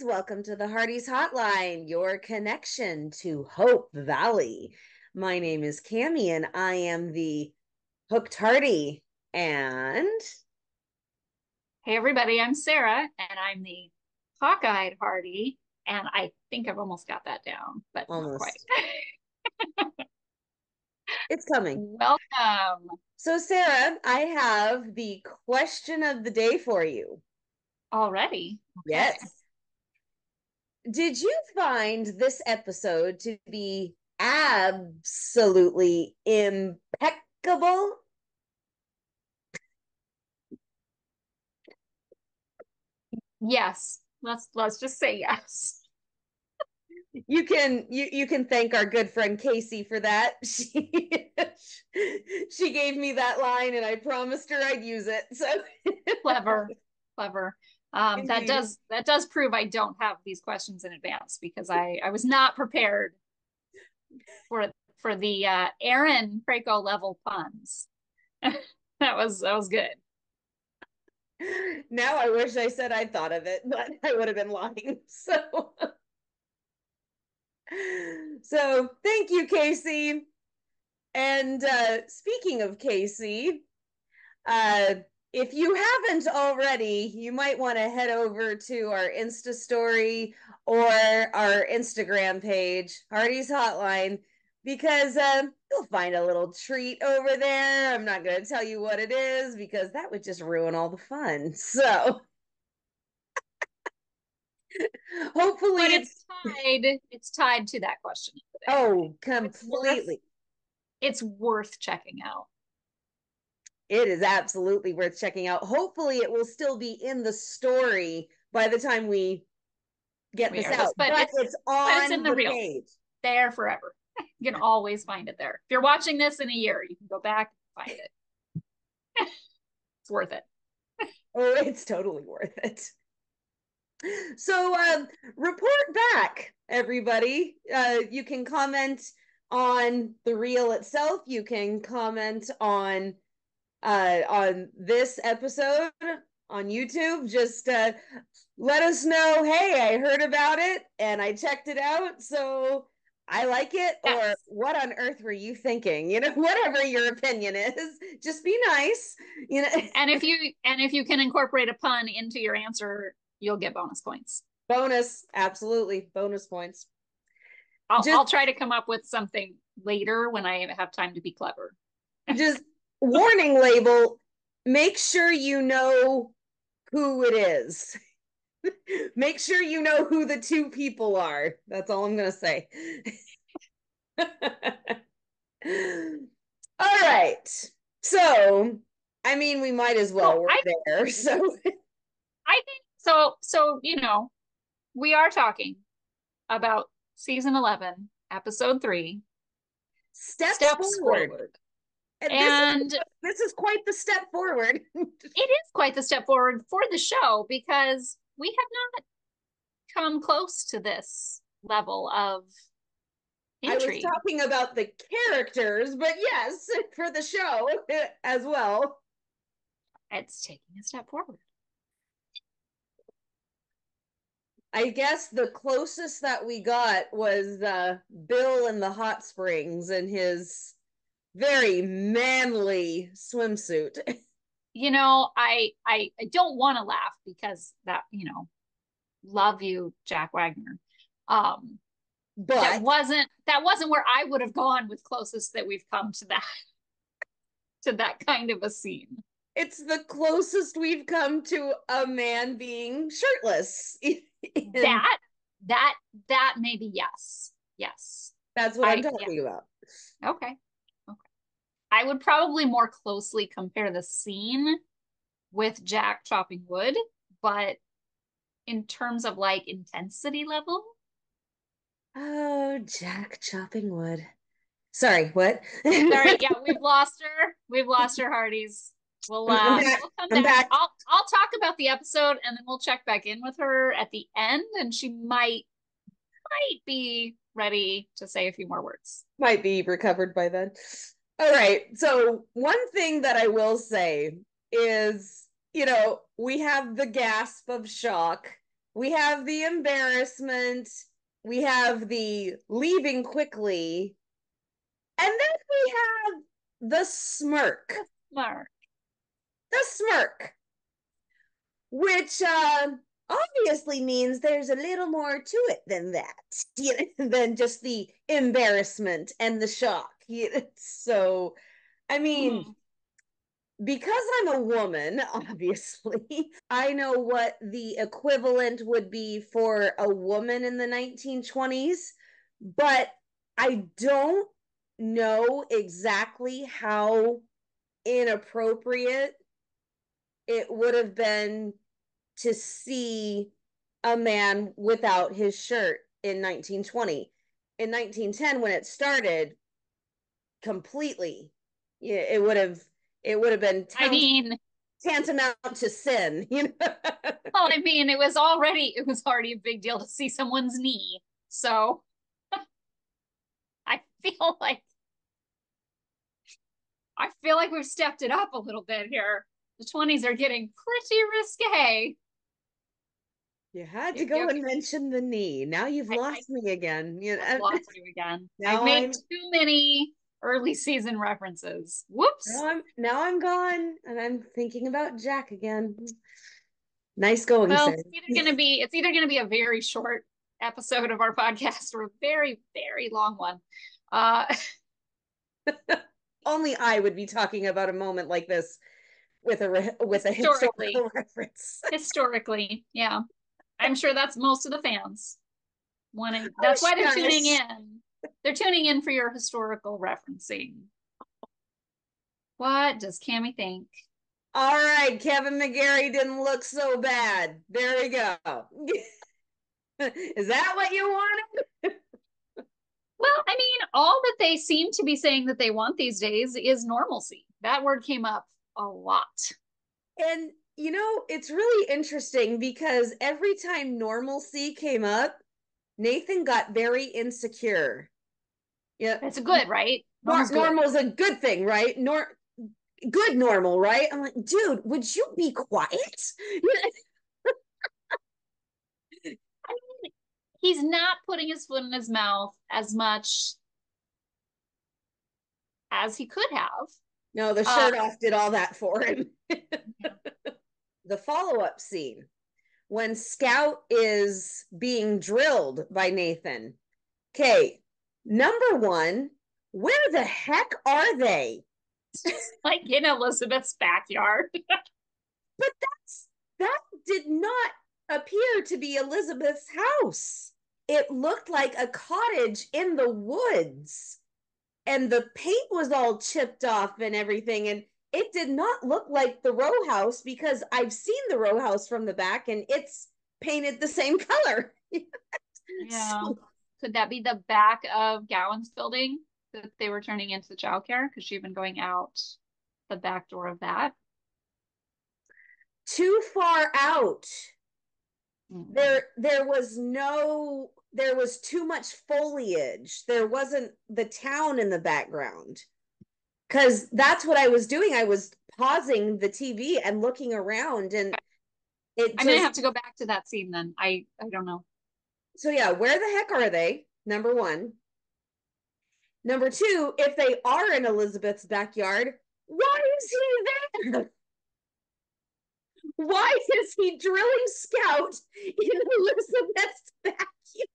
welcome to the Hardy's Hotline, your connection to Hope Valley. My name is Cammie, and I am the Hooked Hardy. And Hey everybody, I'm Sarah and I'm the Hawk-eyed Hardy, and I think I've almost got that down, but not quite. almost, it's coming. Welcome. So, Sarah, I have the question of the day for you. Already? Okay. Yes. Did you find this episode to be absolutely impeccable? Yes. Let's just say yes. You can thank our good friend Casey for that. She gave me that line and I promised her I'd use it. So Clever. Clever. That indeed. does prove I don't have these questions in advance because I was not prepared for the Aaron Praco level puns. That was good. Now I wish I said I'd thought of it, but I would have been lying. So thank you, Casey. And speaking of Casey, uh, if you haven't already, you might want to head over to our Insta story or our Instagram page, Hardy's Hotline, because you'll find a little treat over there. I'm not going to tell you what it is because that would just ruin all the fun. So hopefully But it's it's tied to that question of the day. oh, So completely. it's worth checking out. It is absolutely worth checking out. Hopefully it will still be in the story by the time we get We this are this, out, but it's but it's in on the the reels. page. There forever. You can always find it there. If you're watching this in a year, you can go back and find it. It's worth it. Oh, it's totally worth it. So report back, everybody. You can comment on the reel itself. You can comment on this episode on YouTube. Just let us know, hey, I heard about it and I checked it out, so I like it, or Yes. what on earth were you thinking? Whatever your opinion is, just be nice. You know, And if you can incorporate a pun into your answer, you'll get bonus points. bonus, absolutely, bonus points. I'll Just try to come up with something later when I have time to be clever. just warning label, make sure you know who it is. Make sure you know who the two people are. That's all I'm going to say. All right. So, I mean, we might as well. Well, We're there. So, I think so. So we are talking about season 11, episode 3, steps steps forward. forward. And And this is quite the step forward. it is quite the step forward for the show because we have not come close to this level of I was intrigue. talking about the characters, but yes, for the show as well. It's taking a step forward. I guess the closest that we got was Bill in the hot springs in his very manly swimsuit. I don't want to laugh because love you, Jack Wagner. Um, that But wasn't where I would have gone with closest that we've come to that kind of a scene. it's the closest we've come to a man being shirtless. And That that maybe yes. Yes. that's what I'm Yeah. talking about. Okay. Okay. I would probably more closely compare the scene with Jack chopping wood, but in terms of like intensity level, Oh, Jack chopping wood. Sorry, what? sorry, yeah, we've lost her. We've lost her, Hardee's. We'll I'm back. we'll come I'm back. back. I'll talk about the episode and then we'll check back in with her at the end, and she might be ready to say a few more words. Might be recovered by then. All right. So, one thing that I will say is, we have the gasp of shock we have the embarrassment, we have the leaving quickly, and then we have the smirk. Smart. The smirk, which obviously means there's a little more to it than that, than just the embarrassment and the shock. So, I mean, Mhm. because I'm a woman, obviously, I know what the equivalent would be for a woman in the 1920s, but I don't know exactly how inappropriate it would have been to see a man without his shirt in 1920. In 1910, when it started, completely, yeah, it would have been I mean, tantamount to sin, well, I mean, it was already a big deal to see someone's knee. So I feel like I feel like we've stepped it up a little bit here. The 20s are getting pretty risque. You had to You, go you, and mention the knee. Now you've I lost me again. I've lost you again. I've Now made I'm too many early season references. now Whoops. I'm now I'm gone, and I'm thinking about Jack again. Nice going, Well, sir. it's either gonna be a very short episode of our podcast or a very, very long one. Uh Only I would be talking about a moment like this with a historically. historical reference. Historically, yeah. I'm sure that's most of the fans wanting. Oh, That's why they're tuning shush. in. They're tuning in for your historical referencing. What does Cammy think? All right, Kevin McGarry didn't look so bad. There we go. Is that what you wanted? Well, I mean, all that they seem to be saying that they want these days is normalcy. That word came up a lot. And it's really interesting because every time normalcy came up, Nathan got very insecure. Yeah, That's good, right? Normal's good. normal's a good thing, right? Good normal, right? I'm like, dude, would you be quiet? I mean, he's not putting his foot in his mouth as much as he could have. No, the Uh, shirt off did all that for him. yeah. The follow-up scene when Scout is being drilled by Nathan. Okay, number one, where the heck are they? It's just like in Elizabeth's backyard. But that did not appear to be Elizabeth's house. It looked like a cottage in the woods, and the paint was all chipped off and everything. And it did not look like the row house because I've seen the row house from the back and it's painted the same color. Yeah. So, Could that be the back of Gowan's building that they were turning into the childcare? Because she'd been going out the back door of that. too far out. Mm. There was too much foliage. There wasn't the town in the background. Because that's what I was doing. I was pausing the TV and looking around, and it I'm gonna just have to go back to that scene then. I don't know. so yeah, where the heck are they? Number one. Number two, if they are in Elizabeth's backyard, why is he there? Why is he drilling Scout in Elizabeth's backyard?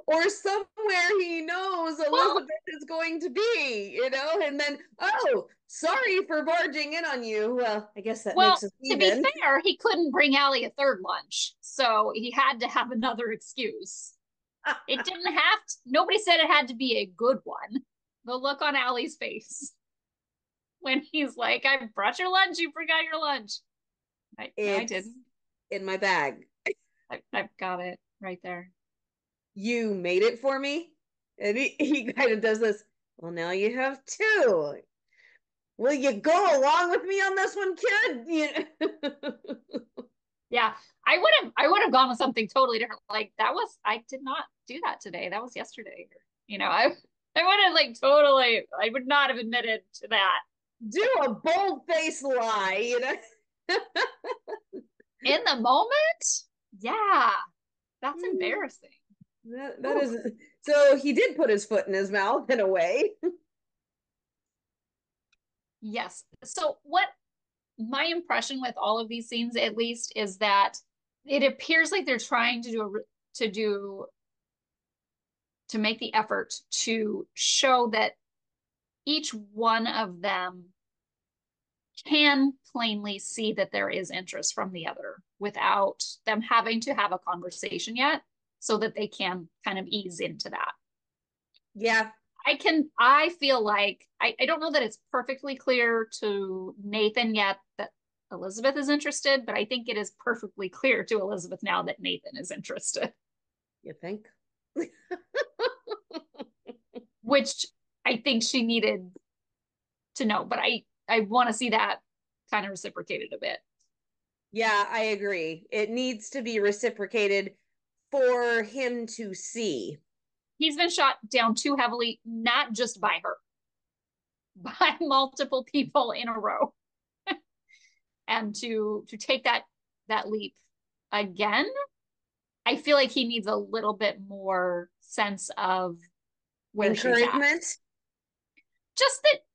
Or somewhere he knows Well, Elizabeth is going to be, and then, oh, sorry for barging in on you. Well, I guess that well, makes us to be even. fair, he couldn't bring Allie a third lunch, so he had to have another excuse. It didn't have to, nobody said it had to be a good one. The look on Allie's face when he's like, I brought your lunch, you forgot your lunch. No, I It's didn't. in my bag. I've got it right there. You made it for me. And he kind of does this. Well, now you have two. Will you go along with me on this one, kid? Yeah, I would have gone with something totally different. Like that was I did not do that today. That was yesterday. I would have like totally I would not have admitted to that. Do a bold face lie. In the moment, yeah, that's embarrassing. That is so he did put his foot in his mouth in a way. Yes. So what my impression with all of these scenes, at least, is that it appears like they're trying to to make the effort to show that each one of them can plainly see that there is interest from the other without them having to have a conversation yet, so that they can kind of ease into that. Yeah. I feel like I don't know that it's perfectly clear to Nathan yet that Elizabeth is interested, but I think it is perfectly clear to Elizabeth now that Nathan is interested. You think? Which I think she needed to know, but I want to see that kind of reciprocated a bit. Yeah, I agree. It needs to be reciprocated for him to see. He's been shot down too heavily, not just by her, by multiple people in a row. And to take that leap again, I feel like he needs a little bit more sense of where she's at. Encouragement.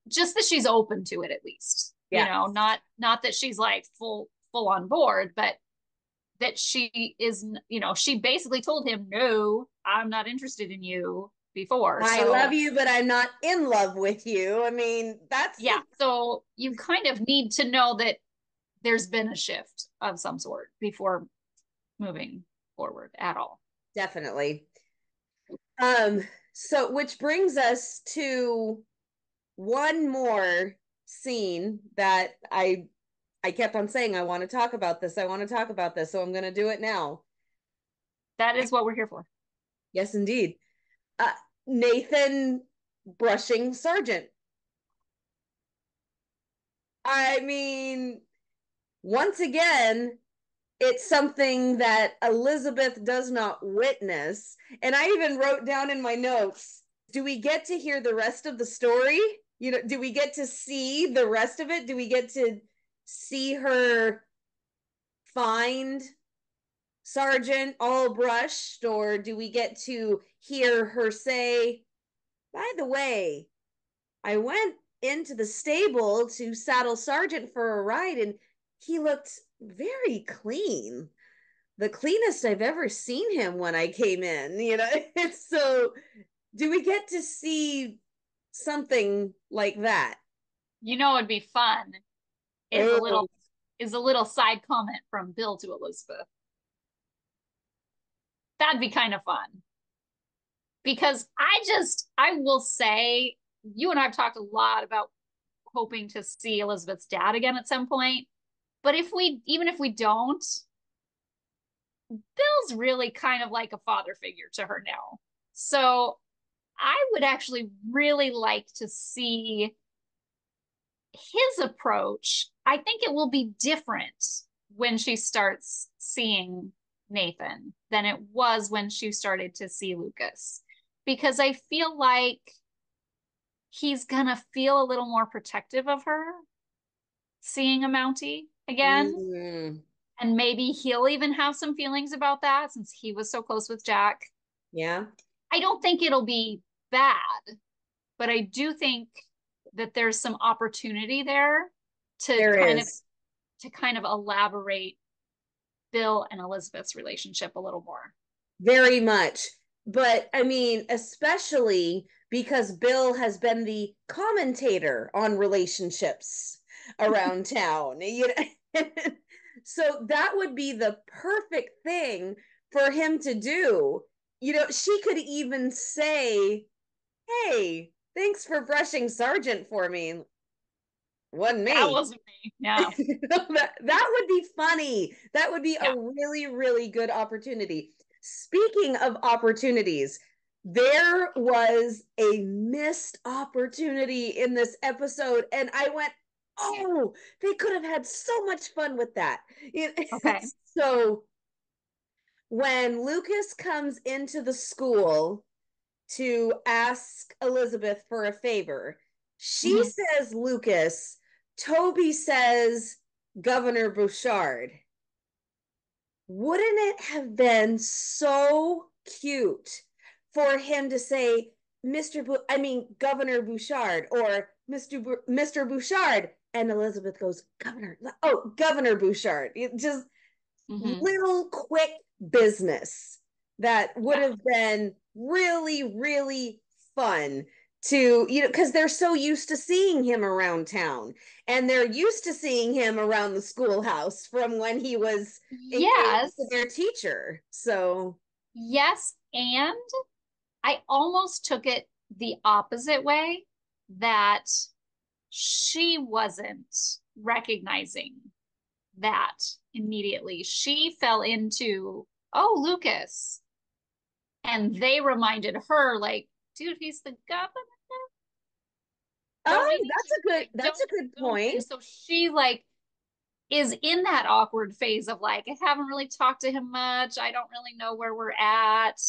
Just that she's open to it, at least. Yeah. Not that she's like full on board, but that she is, she basically told him, no, I'm not interested in you before. I So love you, but I'm not in love with you. I mean, that's yeah, so you kind of need to know that there's been a shift of some sort before moving forward at all. definitely. Um, so which brings us to one more scene that I kept on saying I want to talk about this. I want to talk about this, so I'm going to do it now. That is what we're here for. Yes, indeed. Uh, Nathan brushing Sergeant. I mean, once again, it's something that Elizabeth does not witness. And I even wrote down in my notes, do we get to hear the rest of the story? Do we get to see the rest of it? Do we get to see her find Sergeant all brushed? Or do we get to hear her say, by the way, I went into the stable to saddle Sergeant for a ride and he looked very clean, the cleanest I've ever seen him when I came in. It's so, do we get to see something like that? It'd be fun is a Oh, little is a little side comment from Bill to Elizabeth. That'd be kind of fun. Because I will say, you and I have talked a lot about hoping to see Elizabeth's dad again at some point. But even if we don't, Bill's really kind of like a father figure to her now. So I would actually really like to see his approach. I think it will be different when she starts seeing Nathan than it was when she started to see Lucas. Because I feel like he's gonna feel a little more protective of her seeing a Mountie again. mm, And maybe he'll even have some feelings about that since he was so close with Jack. yeah, I don't think it'll be bad, but I do think that there's some opportunity there to there kind of is. elaborate Bill and Elizabeth's relationship a little more. Very much. But I mean, especially because Bill has been the commentator on relationships around town. So that would be the perfect thing for him to do. She could even say, hey, thanks for brushing Sergeant for me. Wasn't That me. wasn't me. Yeah. That would be funny. That would be a Yeah. really, really good opportunity. Speaking of opportunities, there was a missed opportunity in this episode, and I went, oh, they could have had so much fun with that. Okay. So when Lucas comes into the school to ask Elizabeth for a favor, she Mm-hmm. says, Lucas, Toby says, Governor Bouchard, wouldn't it have been so cute for him to say, Governor Bouchard, or Mr. Bouchard? And Elizabeth goes, Governor Bouchard. It just Mm-hmm. little quick business that would Yeah. have been really, really fun to, because they're so used to seeing him around town, and they're used to seeing him around the schoolhouse from when he was engaged to Yes. their teacher. So, Yes. And I almost took it the opposite way, that she wasn't recognizing that immediately. She fell into, oh, Lucas. And they reminded her, like, dude, he's the governor. Don't you need to like that's a good don't point. and so she like is in that awkward phase of like, I haven't really talked to him much. I don't really know where we're at.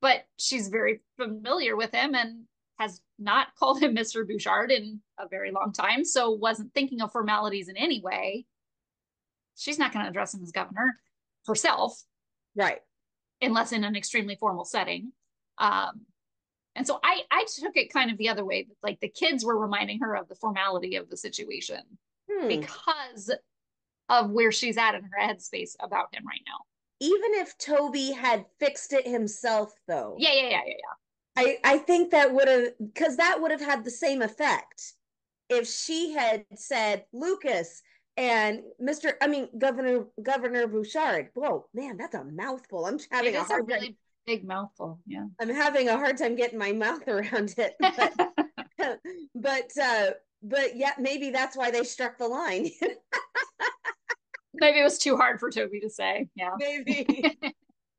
But she's very familiar with him and has not called him Mr. Bouchard in a very long time. So wasn't thinking of formalities in any way. She's not going to address him as governor herself, Right. unless in an extremely formal setting. Um, and so I took it kind of the other way. Like the kids were reminding her of the formality of the situation Hmm. because of where she's at in her headspace about him right now. Even if Toby had fixed it himself, though, Yeah. I think that would have, because that would have had the same effect if she had said Lucas and Governor Bouchard. Whoa, man, that's a mouthful. It is a really big mouthful. Yeah. I'm having a hard time getting my mouth around it. But but but yeah, maybe that's why they struck the line. Maybe it was too hard for Toby to say. Yeah. Maybe.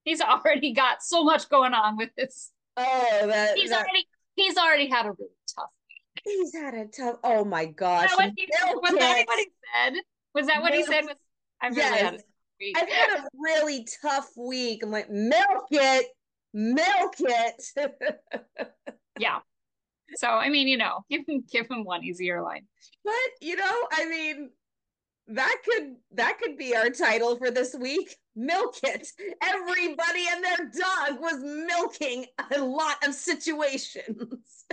He's already got so much going on with this. Oh, He's already he's already had a really tough. he's had a tough. Oh my gosh, What he, milk was that it, what he said? Was that what he milk. said? Was I've really Yes, had a week. I've had a really tough week. I'm like, milk it, milk it. Yeah. So I mean, give him one easier line. But I mean, that could be our title for this week. Milk it. Everybody and their dog was milking a lot of situations.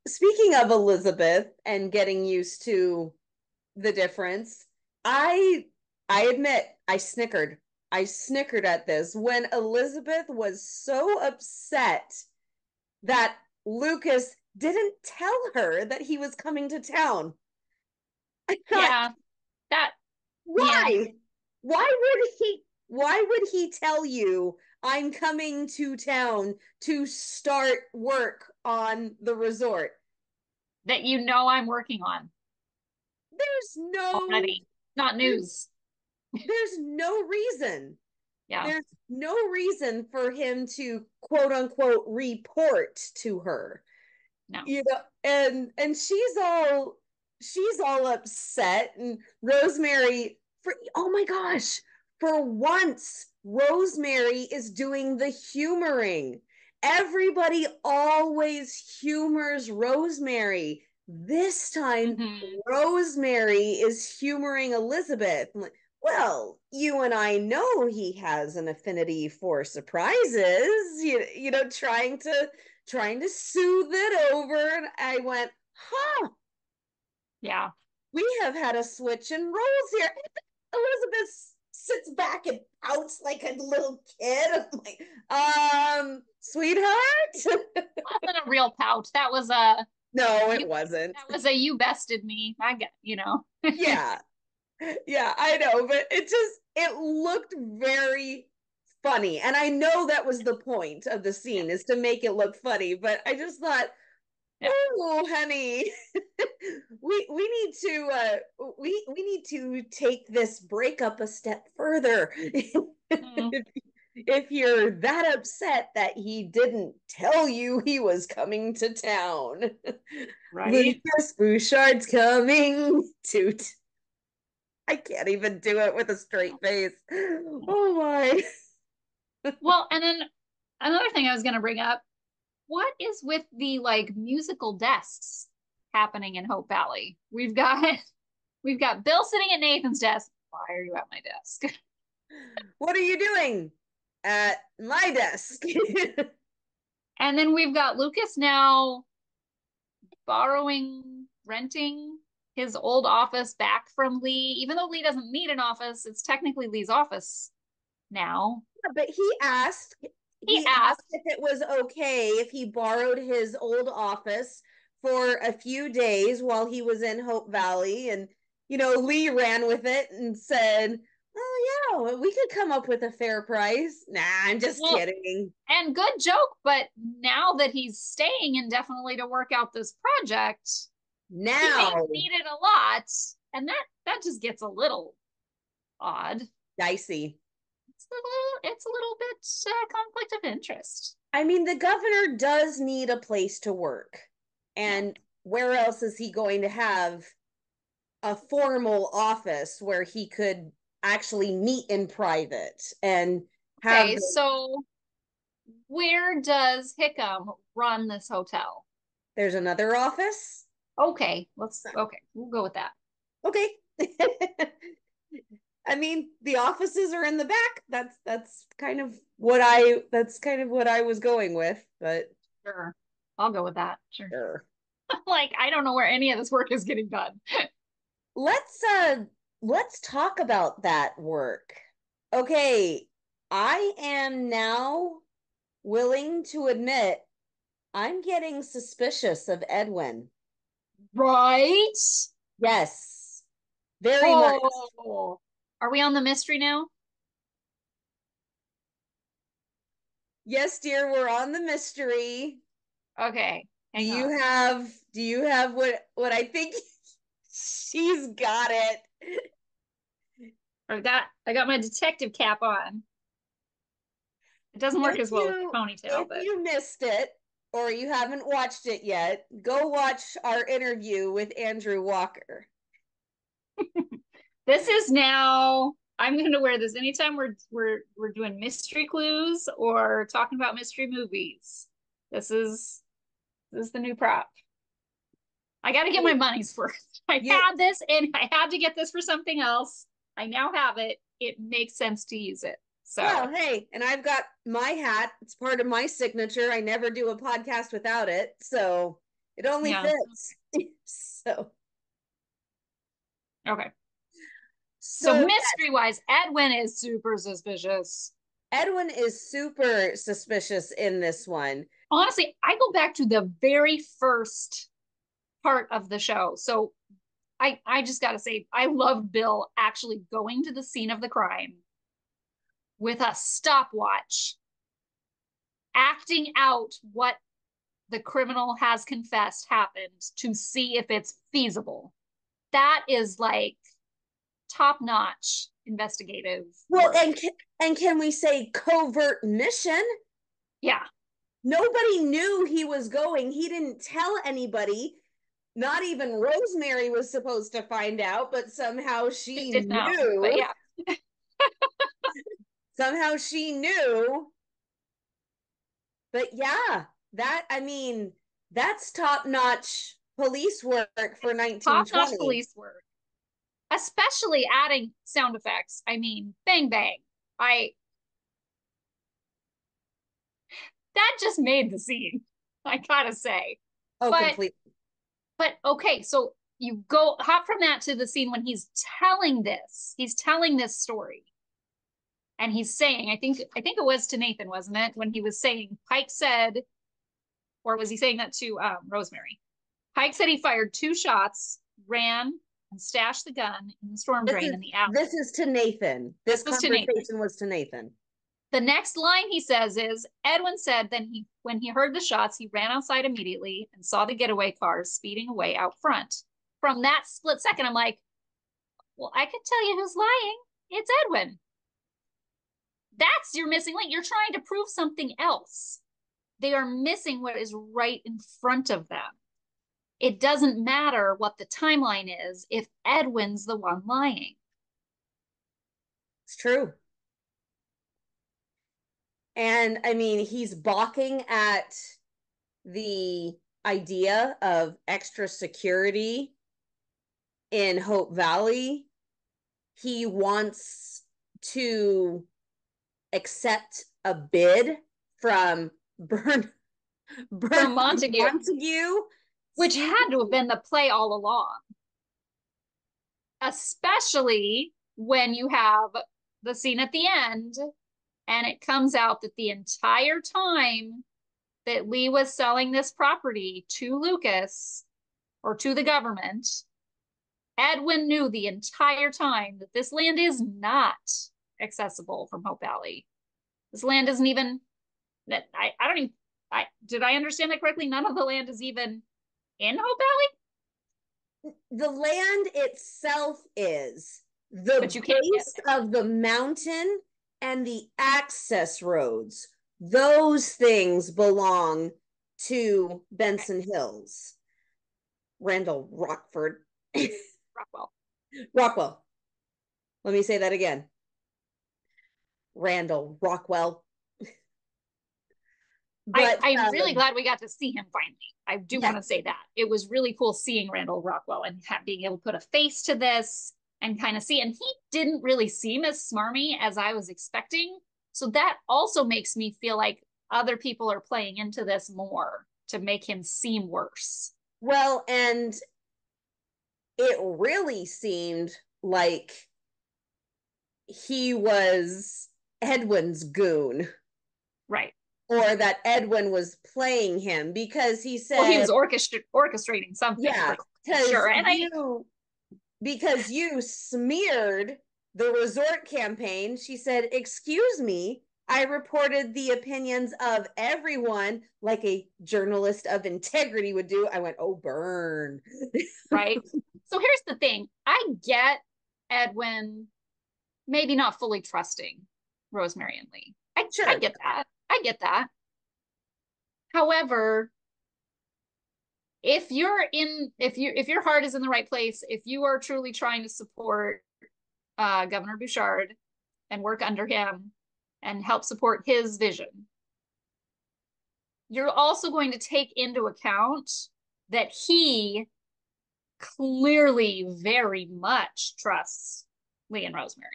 Speaking of Elizabeth and getting used to the difference, I I admit I snickered at this when Elizabeth was so upset that Lucas didn't tell her that he was coming to town. I thought, Yeah. That yeah. why? Why would he tell you I'm coming to town to start work on the resort? That I'm working on There's no already. Not news. there's no reason. Yeah. There's no reason for him to quote unquote report to her. No. And she's all upset, and Rosemary, for oh my gosh, for once Rosemary is doing the humoring. Everybody always humors Rosemary. This time Mm-hmm. Rosemary is humoring Elizabeth. I'm like, well, you and I know he has an affinity for surprises, trying to soothe it over. And I went, huh, Yeah. we have had a switch in roles here. Elizabeth sits back and pouts like a little kid. I'm like, sweetheart. Wasn't a real pout. That was a No, you it wasn't. that was a you bested me. I get. Yeah. Yeah, I know, but it looked very funny. And I know that was the point of the Yeah. scene, is to make it look funny, but I just thought, Yeah. oh, honey, we need to we need to take this breakup a step further. Mm, If you're that upset that he didn't tell you he was coming to town. right. Lucas Bouchard's coming to I can't even do it with a straight face. Oh my. Well, and then another thing I was gonna bring up, what is with the like musical desks happening in Hope Valley? We've got We've got Bill sitting at Nathan's desk. Why are you at my desk? What are you doing at my desk? And then we've got Lucas now renting his old office back from Lee. Even though Lee doesn't need an office, it's technically Lee's office now. Yeah, but he asked He he asked asked, if it was okay if he borrowed his old office for a few days while he was in Hope Valley. And Lee ran with it and said, oh yeah, we could come up with a fair price. Nah, I'm just well, kidding. and good joke, but now that he's staying indefinitely to work out this project, he may Now need it a lot, and that just gets a little odd. dicey. It's a little bit conflict of interest. I mean, the governor does need a place to work. Yeah. And where else is he going to have a formal office where he could actually meet in private and have Okay, so where does Hickam run this hotel? there's another office? Okay, we'll go with that. Okay. I mean, the offices are in the back. That's kind of what I was going with, but Sure. I'll go with that. Sure. sure. Like, I don't know where any of this work is getting done. Let's let's talk about that work. Okay, I am now willing to admit I'm getting suspicious of Edwin. Right? Yes, very much. Oh, are we on the mystery now? Yes, dear, we're on the mystery. Okay, Do hang you on. have do you have what I think she's got it? I got my detective cap on. It doesn't work If as well with you the ponytail, if but you missed it or you haven't watched it yet, go watch our interview with Andrew Walker. this is now. I'm going to wear this anytime we're doing mystery clues or talking about mystery movies. This is this is the new prop. I got to get my money's worth. I You had this and I had to get this for something else. I now have it. It makes sense to use it. Well, So, hey, and I've got my hat. It's part of my signature. I never do a podcast without it, so it only yeah. fits. So, Okay. So, so mystery wise, Edwin is super suspicious. Edwin is super suspicious in this one. Honestly, I go back to the very first part of the show. So, I just got to say, I love Bill actually going to the scene of the crime with a stopwatch, acting out what the criminal has confessed happened to see if it's feasible. That is like top notch investigative Well, work. and can we say covert mission? Yeah. Nobody knew he was going. He didn't tell anybody. Not even Rosemary was supposed to find out, but somehow It she did know. But knew. yeah. Somehow she knew. But yeah, I mean, that's top-notch police work for Top notch 1920. police work. Especially adding sound effects. I mean, bang bang. I that just made the scene. I gotta say. Oh, But completely. but okay, so you go hop from that to the scene when he's telling this. He's telling this story. And he's saying, I think it was to Nathan, wasn't it? When he was saying Pike said, or was he saying that to Rosemary? Pike said he fired two shots, ran, and stashed the gun in the storm This drain is in the alley. this is to Nathan. This This was to Nathan. conversation was to Nathan. The next line he says is Edwin said then when he heard the shots, he ran outside immediately and saw the getaway cars speeding away out front. From that split second, I'm like, well, I could tell you who's lying. It's Edwin. That's your missing link. You're trying to prove something else. They are missing what is right in front of them. It doesn't matter what the timeline is if Edwin's the one lying. It's true. And I mean, he's balking at the idea of extra security in Hope Valley, he wants to accept a bid from From Bernard Montague, Montague. which had to have been the play all along, especially when you have the scene at the end and it comes out that the entire time that Lee was selling this property to Lucas or to the government, Edwin knew the entire time that this land is not accessible from Hope Valley. This land isn't even that I don't even did I understand that correctly? None of the land is even in Hope Valley. The land itself is the base of the mountain and the access roads. Those things belong to Benson Hills. Randall Rockford. Rockwell. Let me say that again. Randall Rockwell. But I'm really glad we got to see him finally. I do want to say that. It was really cool seeing Randall Rockwell and being able to put a face to this and kind of see. And he didn't really seem as smarmy as I was expecting. So that also makes me feel like other people are playing into this more to make him seem worse. Well, and it really seemed like he was Edwin's goon. Right. Or that Edwin was playing him because he said, well, he was orchestrating something. Yeah, for sure. And because you smeared the resort campaign. She said, "Excuse me, I reported the opinions of everyone like a journalist of integrity would do." I went, "Oh, burn." Right. So here's the thing. I get Edwin maybe not fully trusting Rosemary and Lee. I get that. I get that. However, if your heart is in the right place, if you are truly trying to support Governor Bouchard and work under him and help support his vision, you're also going to take into account that he clearly very much trusts Lee and Rosemary.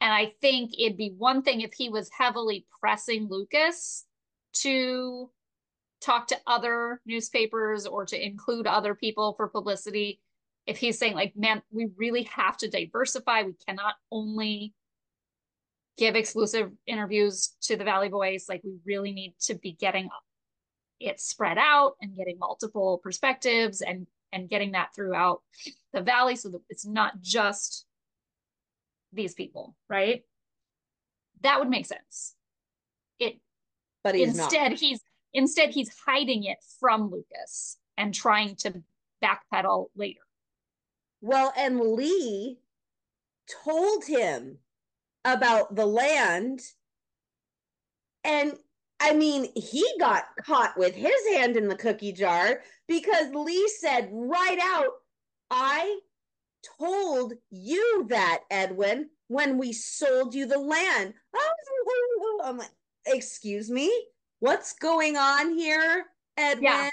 And I think it'd be one thing if he was heavily pressing Lucas to talk to other newspapers or to include other people for publicity. If he's saying like, man, we really have to diversify. We cannot only give exclusive interviews to the Valley Voice. Like we really need to be getting it spread out and getting multiple perspectives and getting that throughout the Valley so that it's not just these people, right? That would make sense. But instead he's hiding it from Lucas and trying to backpedal later. Well, and Lee told him about the land, and I mean, he got caught with his hand in the cookie jar because Lee said right out, "I told you that, Edwin, when we sold you the land." I'm like, "Excuse me? What's going on here, Edwin?" Yeah.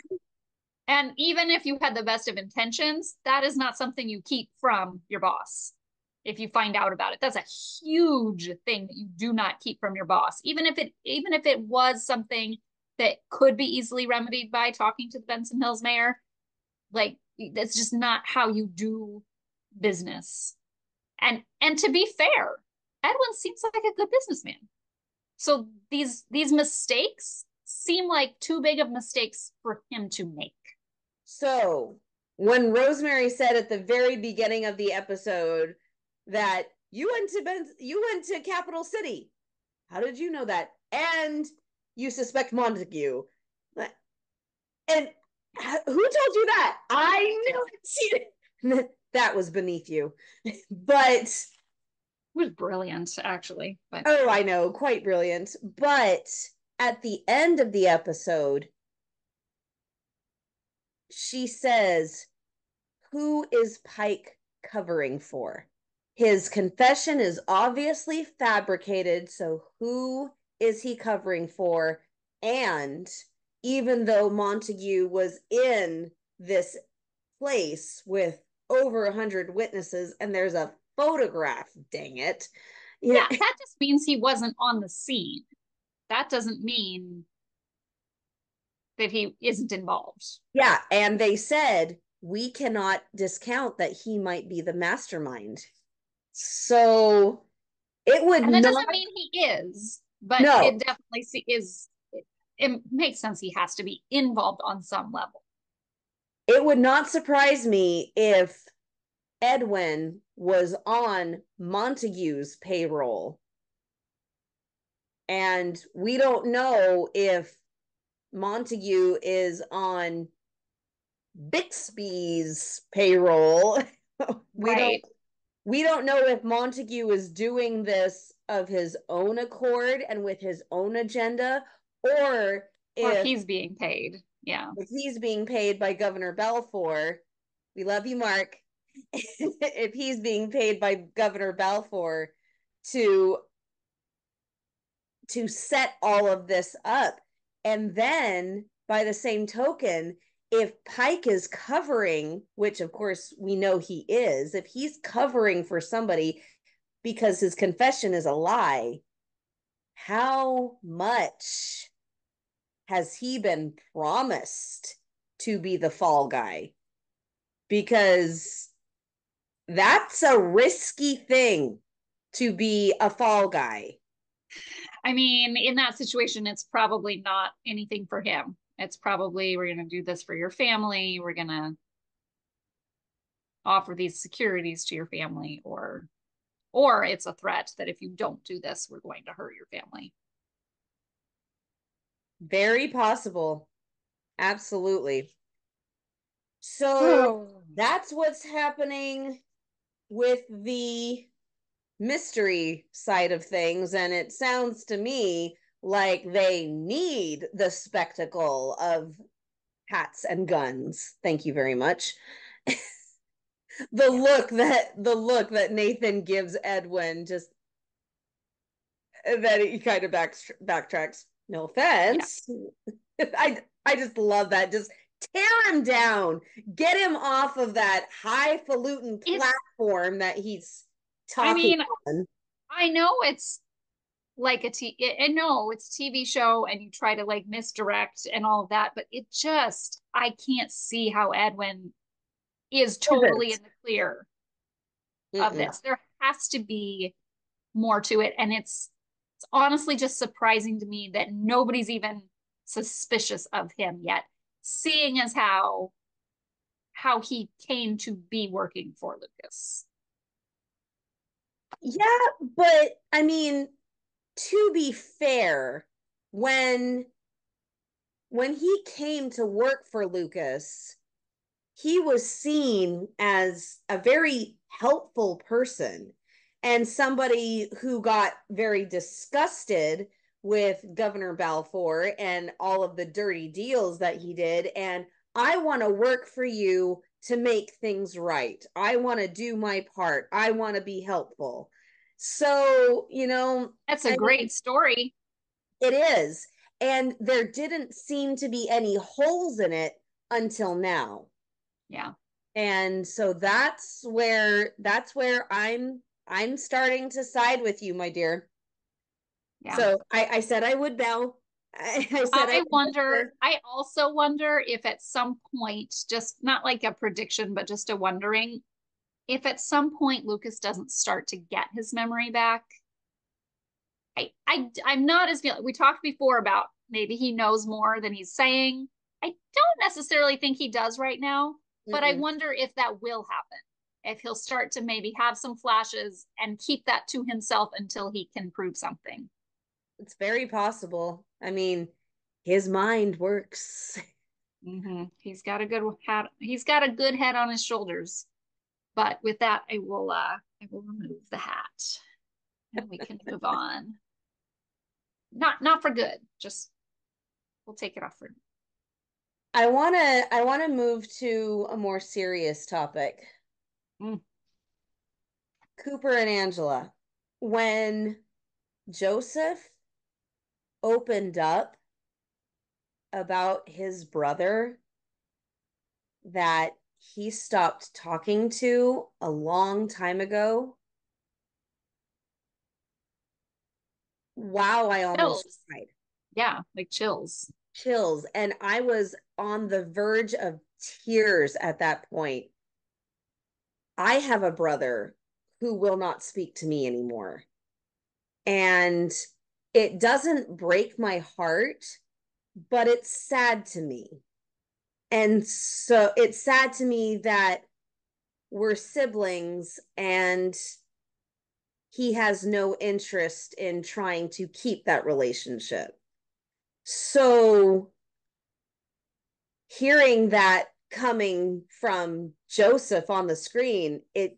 And even if you had the best of intentions, that is not something you keep from your boss. If you find out about it, that's a huge thing that you do not keep from your boss. Even if it was something that could be easily remedied by talking to the Benson Hills mayor, like that's just not how you do business. And to be fair, Edwin seems like a good businessman. So these mistakes seem like too big of mistakes for him to make. So when Rosemary said at the very beginning of the episode that you went to Capital City, how did you know that? And you suspect Montague. And who told you that? I knew it. That was beneath you. But it was brilliant, actually. But oh, I know, quite brilliant. But at the end of the episode, she says, "Who is Pike covering for?" His confession is obviously fabricated, so who is he covering for? And even though Montague was in this place with over 100 witnesses and there's a photograph, dang it. Yeah, that just means he wasn't on the scene. That doesn't mean that he isn't involved. Yeah, and they said we cannot discount that he might be the mastermind. So it would And that not. doesn't mean he is, but No, it definitely is. It makes sense he has to be involved on some level. it would not surprise me if Edwin was on Montague's payroll. And we don't know if Montague is on Bixby's payroll. we don't Right. we don't know if Montague is doing this of his own accord and with his own agenda, or Or if if he's being paid. Yeah. if he's being paid by Governor Balfour. We love you, Mark. If he's being paid by Governor Balfour to set all of this up. And then by the same token, if Pike is covering, which of course we know he is, if he's covering for somebody because his confession is a lie, how much has he been promised to be the fall guy? Because that's a risky thing to be a fall guy. I mean, in that situation, it's probably not anything for him. It's probably, we're going to do this for your family. We're going to offer these securities to your family, or it's a threat that if you don't do this, we're going to hurt your family. Very possible. Absolutely. So Oh. that's what's happening with the mystery side of things. And it sounds to me like they need the spectacle of hats and guns. Thank you very much. Yes. The look that Nathan gives Edwin, just that he kind of backtracks. No Yeah. offense. I just love that. Just tear him down, get him off of that highfalutin It's, platform that he's I talking mean, on. I know it's like I know it's a TV show and you try to like misdirect and all of that, but it just, I can't see how Edwin is totally Isn't. in the clear of Mm-mm. this. There has to be more to it. And it's honestly just surprising to me that nobody's even suspicious of him yet, seeing as how he came to be working for Lucas. Yeah, but I mean, to be fair, when he came to work for Lucas, he was seen as a very helpful person and somebody who got very disgusted with Governor Balfour and all of the dirty deals that he did. And I want to work for you to make things right. I want to do my part. I want to be helpful. So, That's a I mean, great story. it is. And there didn't seem to be any holes in it until now. Yeah. And so that's where I'm starting to side with you, my dear. Yeah. So I said I would bow. I said I would defer. I also wonder if at some point, just not like a prediction, but just a wondering, if at some point Lucas doesn't start to get his memory back. I'm not as we talked before about maybe he knows more than he's saying. I don't necessarily think he does right now, but I Mm-mm. wonder if that will happen. If he'll start to maybe have some flashes and keep that to himself until he can prove something. It's very possible. I mean, his mind works. Mm-hmm. He's got a good head. He's got a good head on his shoulders. But with that, I will remove the hat and we can move on. Not for good. Just we'll take it off for. I wanna move to a more serious topic. Mm. Cooper and Angela. When Joseph opened up about his brother, that he stopped talking to a long time ago. Wow, I almost Chills. cried. Yeah, like chills. Chills. And I was on the verge of tears at that point. I have a brother who will not speak to me anymore. And it doesn't break my heart, but it's sad to me. And so it's sad to me that we're siblings and he has no interest in trying to keep that relationship. So hearing that coming from Joseph on the screen, it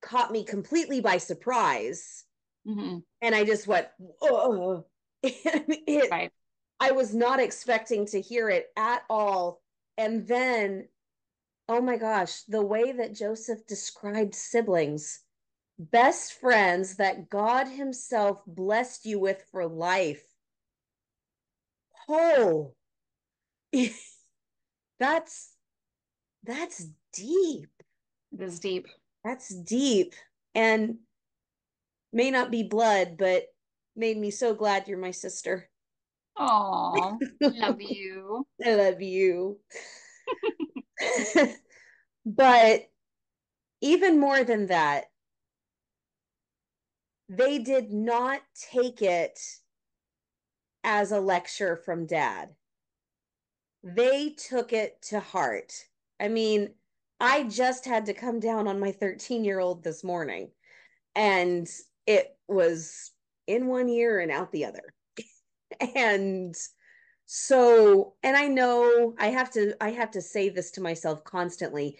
caught me completely by surprise. Mm-hmm. And I just went, oh, Right. I was not expecting to hear it at all. And then, oh my gosh, the way that Joseph described siblings, best friends that God Himself blessed you with for life. Oh, that's that's deep. It is deep. That's deep. And may not be blood, but made me so glad you're my sister. Oh, love you. I love you. But even more than that, they did not take it as a lecture from dad. They took it to heart. I mean, I just had to come down on my 13-year-old this morning, and it was in one ear and out the other. And so, and I know I have to say this to myself constantly.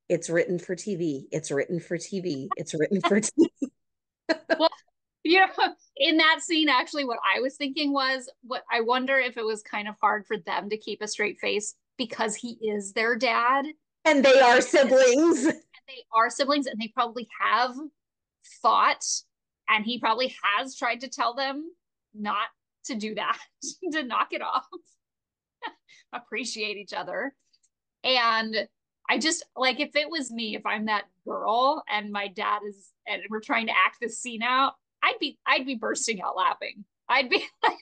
It's written for TV. It's written for TV. It's written for TV. Well, in that scene, actually, what I was thinking was, what I wonder if it was kind of hard for them to keep a straight face because he is their dad. And they are siblings. And they are siblings, and they probably have fought, and he probably has tried to tell them not to do that, to knock it off, appreciate each other. And I just like, if it was me, if I'm that girl and my dad is, and we're trying to act this scene out, I'd be bursting out laughing. I'd be like,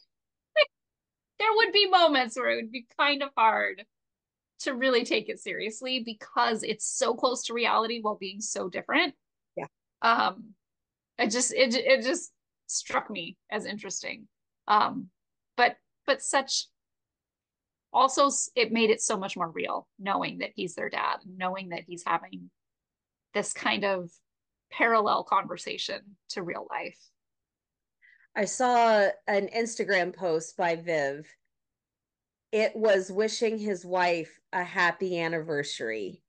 there would be moments where it would be kind of hard to really take it seriously because it's so close to reality while being so different. Yeah. Um, it just struck me as interesting. Um, but but such also, it made it so much more real knowing that he's their dad, knowing that he's having this kind of parallel conversation to real life. I saw an Instagram post by Viv. It was wishing his wife a happy anniversary.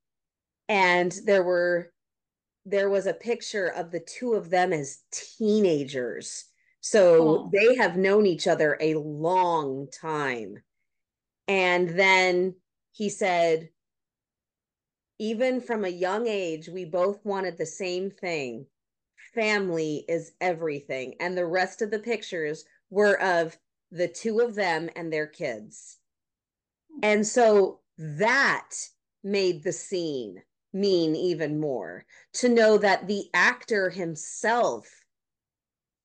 And there was a picture of the two of them as teenagers. So Oh. they have known each other a long time. And then he said, even from a young age, we both wanted the same thing. Family is everything. And the rest of the pictures were of the two of them and their kids. And so that made the scene mean even more, to know that the actor himself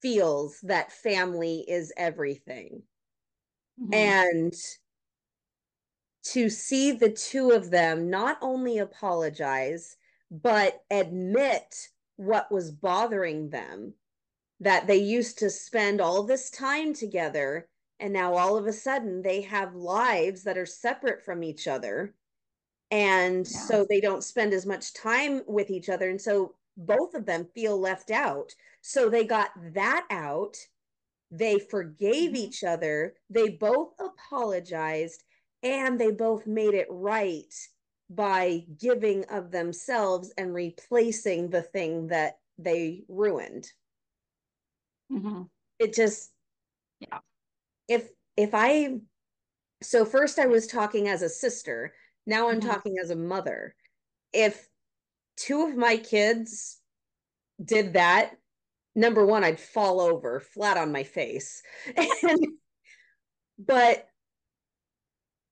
feels that family is everything. Mm-hmm. And to see the two of them not only apologize, but admit what was bothering them, that they used to spend all this time together, and now all of a sudden they have lives that are separate from each other. And Yeah. so they don't spend as much time with each other. And so both of them feel left out. So they got that out. They forgave Mm-hmm. each other. They both apologized and they both made it right by giving of themselves and replacing the thing that they ruined. Mm-hmm. It just, Yeah. if I, so first I was talking as a sister, now I'm Mm-hmm. talking as a mother. If two of my kids did that, number one, I'd fall over flat on my face. And, but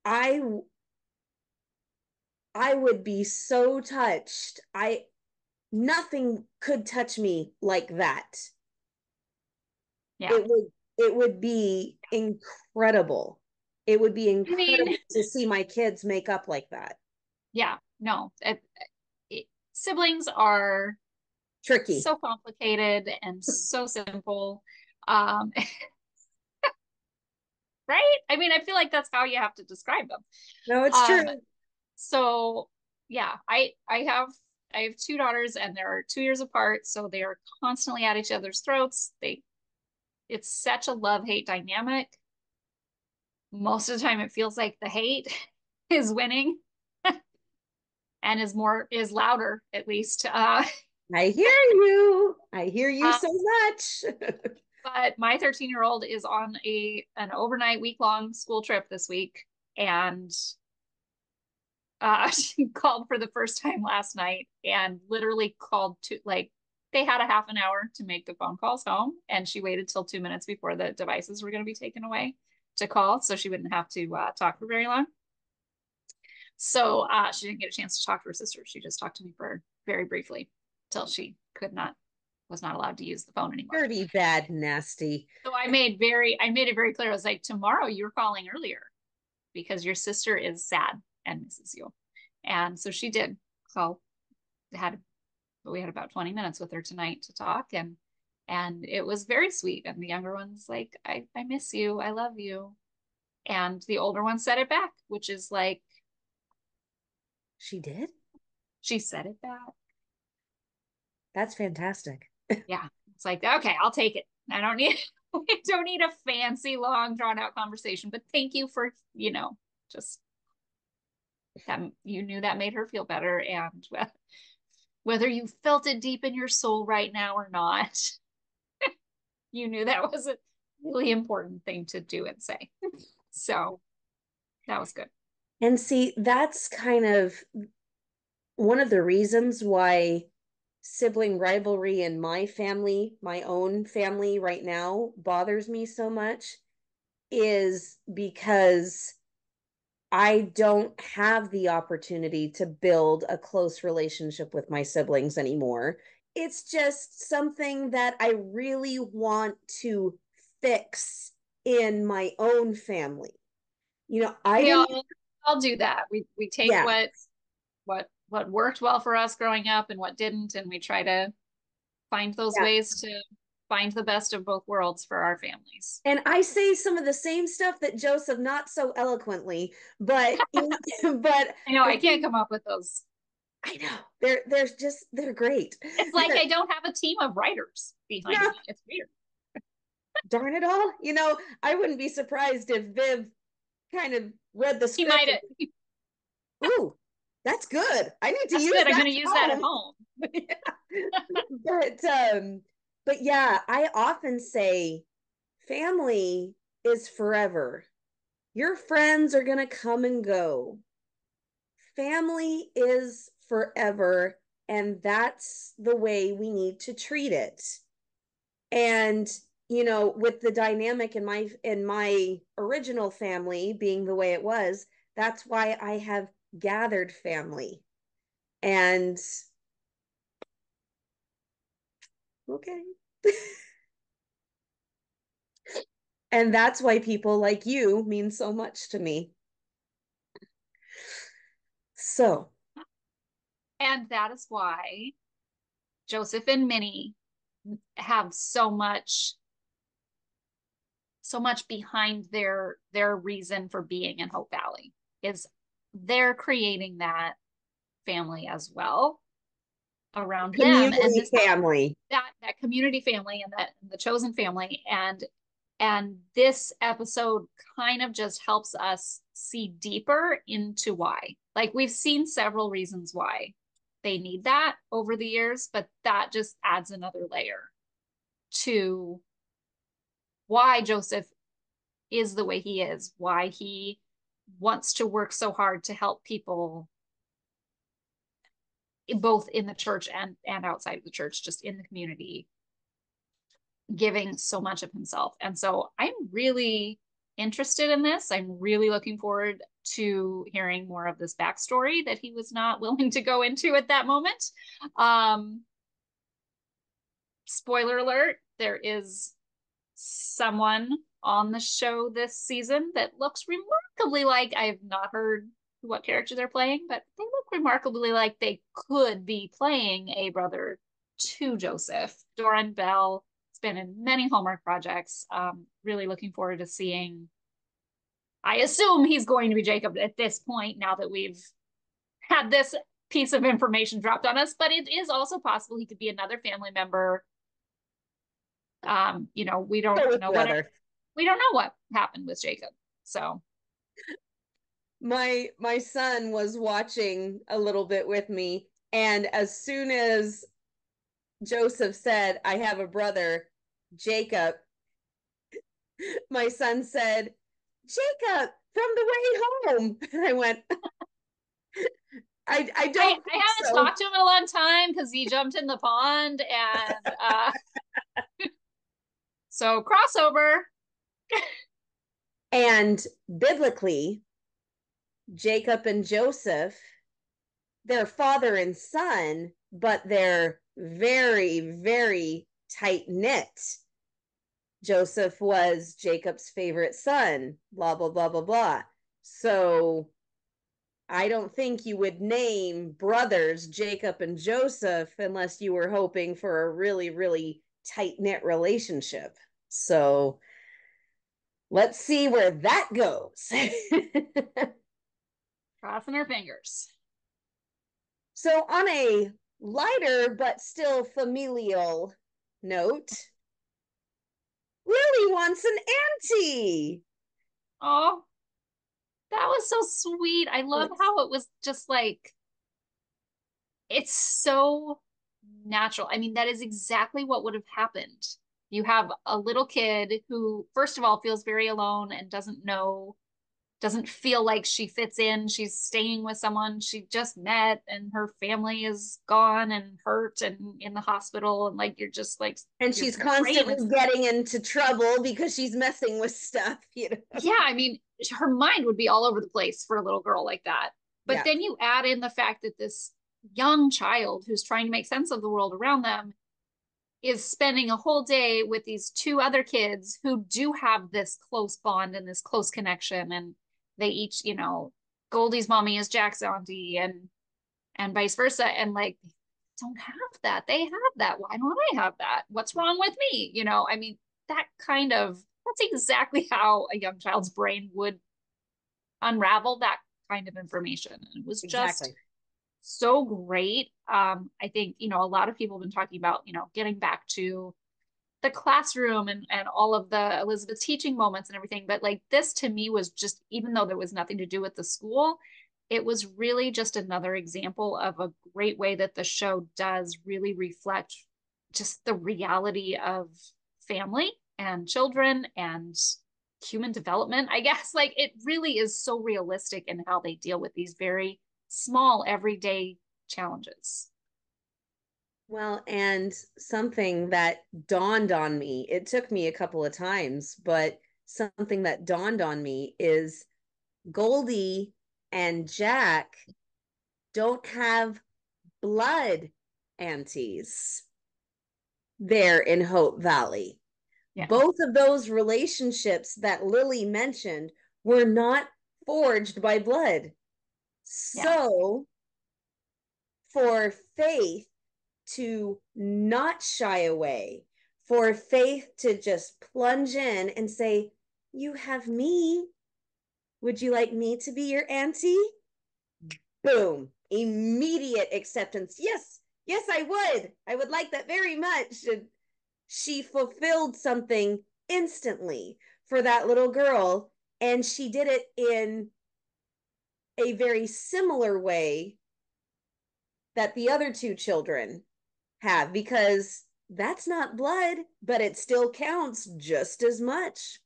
I I would be so touched. I Nothing could touch me like that. Yeah. It would be incredible. It would be I mean, incredible to see my kids make up like that. yeah, no, siblings are Tricky. so complicated and so simple. Um, right? I mean, I feel like that's how you have to describe them. No, it's Um, true. so yeah, I have two daughters and they're 2 years apart, so they are constantly at each other's throats. It's such a love-hate dynamic. Most of the time it feels like the hate is winning and is louder at least. I hear you. I hear you uh, so much. but my 13-year-old is on an overnight week-long school trip this week, and she called for the first time last night and literally called to like they had a half an hour to make the phone calls home, and she waited till 2 minutes before the devices were going to be taken away to call, so she wouldn't have to talk for very long. So she didn't get a chance to talk to her sister. She just talked to me for very briefly till she was not allowed to use the phone anymore. Dirty, bad, nasty. So I made it very clear. I was like, tomorrow you're calling earlier because your sister is sad and misses you. And so she did call, had, we had about 20 minutes with her tonight to talk, and it was very sweet. And the younger one's like, I miss you. I love you. And the older one said it back, which is like, She did? she said it back. That's fantastic. Yeah. It's like, okay, I'll take it. I don't need I don't need a fancy, long, drawn out conversation, but thank you for, just that you knew that made her feel better. And whether you felt it deep in your soul right now or not, you knew that was a really important thing to do and say. So that was good. And see, that's kind of one of the reasons why sibling rivalry in my family, my own family right now, bothers me so much, is because I don't have the opportunity to build a close relationship with my siblings anymore. It's just something that I really want to fix in my own family. I We didn't, all do that. We take yeah. what worked well for us growing up and what didn't, and we try to find those Yeah. ways to find the best of both worlds for our families. And I say some of the same stuff that Joseph, not so eloquently, but but I know I I can't think come up with those. I know they're great. It's like I don't have a team of writers behind No, me. It's weird. darn it all. I wouldn't be surprised if Viv kind of read the He script might and, have. ooh, that's good. I need to That's use good. I'm that going to at use that at home. home. But yeah, I often say family is forever. Your friends are gonna come and go. Family is forever, and that's the way we need to treat it. And with the dynamic in my original family being the way it was, that's why I have gathered family. And okay. And that's why people like you mean so much to me. So, And that is why Joseph and Minnie have so much behind their reason for being in Hope Valley is they're creating that family as well around them, and community family. that community family and that the chosen family, and this episode kind of just helps us see deeper into why. Like, we've seen several reasons why they need that over the years, but that just adds another layer to why Joseph is the way he is, why he wants to work so hard to help people both in the church and outside of the church, just in the community, giving so much of himself. And so I'm really interested in this. I'm really looking forward to hearing more of this backstory that he was not willing to go into at that moment. Um, Spoiler alert, there is someone on the show this season that looks remarkably like, I have not heard what character they're playing, but they look remarkably like they could be playing a brother to Joseph. Doran Bell has been in many Hallmark projects. Really looking forward to seeing. I assume he's going to be Jacob at this point now that we've had this piece of information dropped on us, but it is also possible he could be another family member. We don't know what happened with Jacob. So my son was watching a little bit with me, and as soon as Joseph said, "I have a brother, Jacob," my son said, "Jacob from the way home." And I went, I don't I haven't talked to him in a long time because he jumped in the pond, and so crossover. And biblically, Jacob and Joseph, they're father and son, but they're very, very tight knit. Joseph was Jacob's favorite son, blah, blah, blah, blah, blah. So I don't think you would name brothers Jacob and Joseph unless you were hoping for a really, really tight knit relationship. So let's see where that goes. Crossing our fingers. So, on a lighter but still familial note, Lily wants an auntie. Oh, that was so sweet. I love how it was just like, it's so natural. I mean, that is exactly what would have happened. You have a little kid who, first of all, feels very alone and doesn't feel like she fits in. She's staying with someone she just met, and her family is gone and hurt and in the hospital. And like, you're just like, and she's constantly getting into trouble because she's messing with stuff, Yeah, I mean, her mind would be all over the place for a little girl like that. But then you add in the fact that this young child who's trying to make sense of the world around them is spending a whole day with these two other kids who do have this close bond and this close connection. And they each, Goldie's mommy is Jack's auntie, and vice versa. And like, don't have that. They have that. Why don't I have that? What's wrong with me? I mean, that's exactly how a young child's brain would unravel that kind of information. And it was just so great. I think, a lot of people have been talking about, getting back to the classroom and all of the Elizabeth teaching moments and everything. But like, this to me was just, even though there was nothing to do with the school, it was really just another example of a great way that the show does really reflect just the reality of family and children and human development, I guess. Like, it really is so realistic in how they deal with these very small everyday challenges. Well, and something that dawned on me, it took me a couple of times, but something that dawned on me is Goldie and Jack don't have blood aunties there in Hope Valley. Yeah. Both of those relationships that Lily mentioned were not forged by blood. So for Faith to not shy away, for Faith to just plunge in and say, "You have me. Would you like me to be your auntie?" Boom. Immediate acceptance. Yes, I would. I would like that very much. And she fulfilled something instantly for that little girl. And she did it in a very similar way that the other two children have, because that's not blood, but it still counts just as much.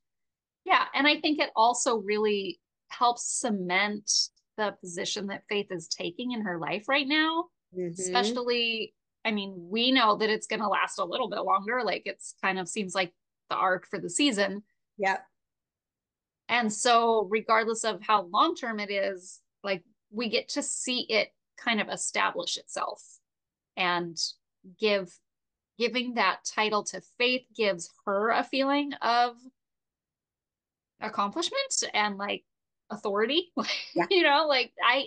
Yeah. And I think it also really helps cement the position that Faith is taking in her life right now. Especially, I mean, we know that it's going to last a little bit longer. Like, it's kind of seems like the arc for the season. Yeah. And so regardless of how long term it is, like we get to see it kind of establish itself and give giving that title to Faith gives her a feeling of accomplishment and like authority. Yeah. You know, like I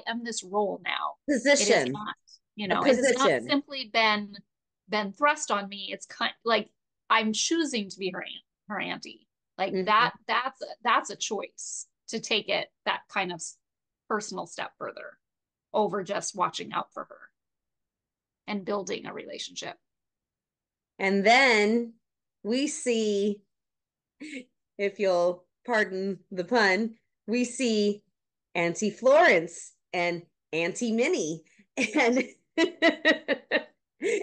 am this role now. It is Position. not, you A know, it has not position. simply been thrust on me. It's kind like I'm choosing to be her auntie. Like Mhm. that's a choice to take it that kind of personal step further over just watching out for her and building a relationship. And then we see, if you'll pardon the pun, we see Auntie Florence and Auntie Minnie and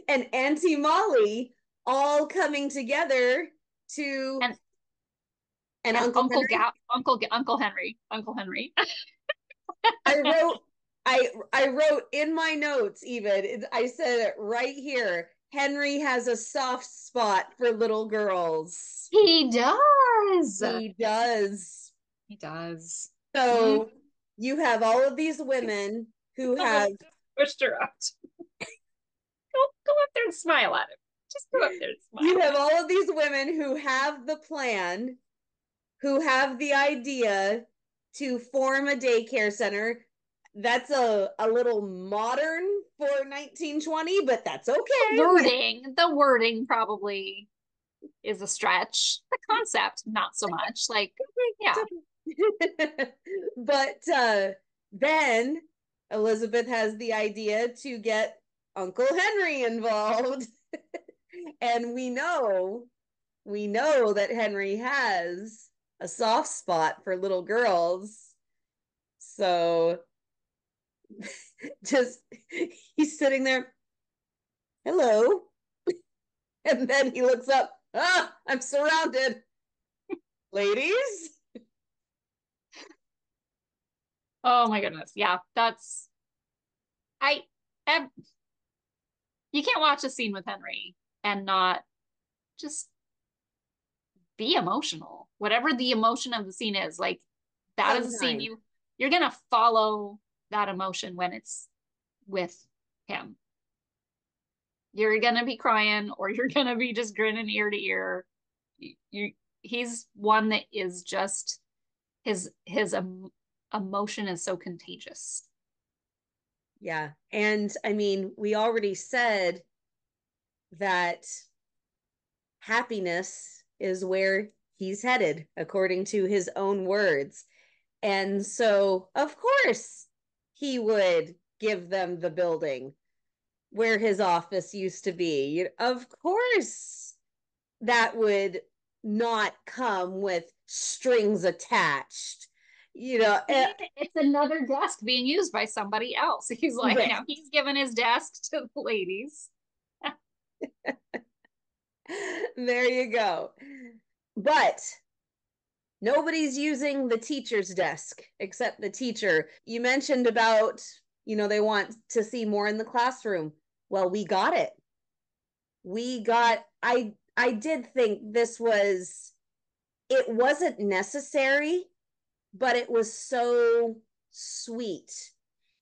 and Auntie Molly all coming together to And and and Uncle Henry. Uncle Henry. I wrote I wrote in my notes even I said it right here. Henry has a soft spot for little girls. He does. He does. He does. Mm. So you have all of these women who have Pushed her out. Go up there and smile at him. Just go up there and you smile. have all of these women who have the plan, who have the idea to form a daycare center. That's a little modern for 1920, but that's okay. The wording probably is a stretch. The concept, not so much. Like, yeah. But then Elizabeth has the idea to get Uncle Henry involved. And we know that Henry has a soft spot for little girls. So just he's sitting there, hello. And then he looks up, I'm surrounded. Ladies. Oh my goodness. Yeah, that's I am you can't watch a scene with Henry and not just be emotional. Whatever the emotion of the scene is, like that is a scene Sometime. you're gonna follow that emotion when it's with him. You're gonna be crying or you're gonna be just grinning ear to ear. You he's one that is just his emotion is so contagious. Yeah. And I mean, we already said that happiness is where he's headed, according to his own words. And so, of course, he would give them the building where his office used to be. Of course, that would not come with strings attached. You know, I mean, it's another desk being used by somebody else. He's like, right. now he's given his desk to the ladies. There you go. But nobody's using the teacher's desk except the teacher. You mentioned about, they want to see more in the classroom. Well, we got it. I did think it wasn't necessary, but it was so sweet.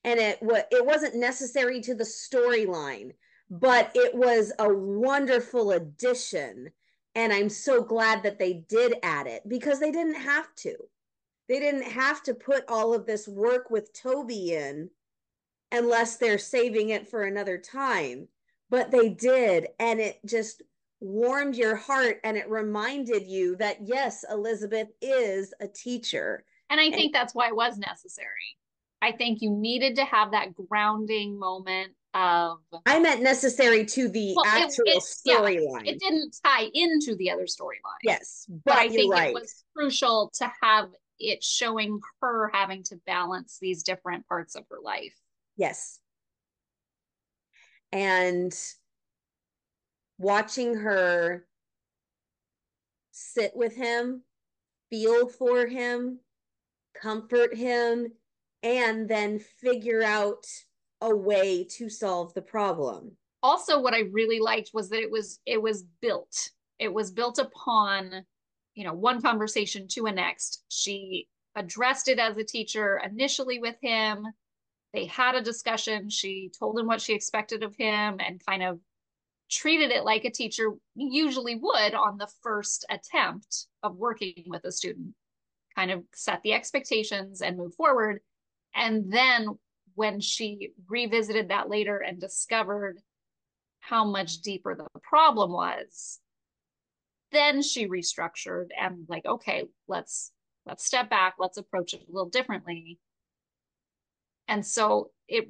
And it wasn't necessary to the storyline, but it was a wonderful addition. And I'm so glad that they did add it because they didn't have to. They didn't have to put all of this work with Toby in unless they're saving it for another time. But they did. And it just warmed your heart and it reminded you that, yes, Elizabeth is a teacher. And I And think that's why it was necessary. I think you needed to have that grounding moment of, I meant necessary to the well, actual yeah, it storyline. didn't tie into the other storyline, Yes, but I but you're think it right. was crucial to have it showing her having to balance these different parts of her life. Yes. And watching her sit with him, feel for him, comfort him, and then figure out a way to solve the problem. Also, what I really liked was that it was built. It was built upon one conversation to a next. She addressed it as a teacher initially with him. They had a discussion. She told him what she expected of him and kind of treated it like a teacher usually would on the first attempt of working with a student, kind of set the expectations and move forward. And then when she revisited that later and discovered how much deeper the problem was, then she restructured and like, okay, let's step back, let's approach it a little differently. And so it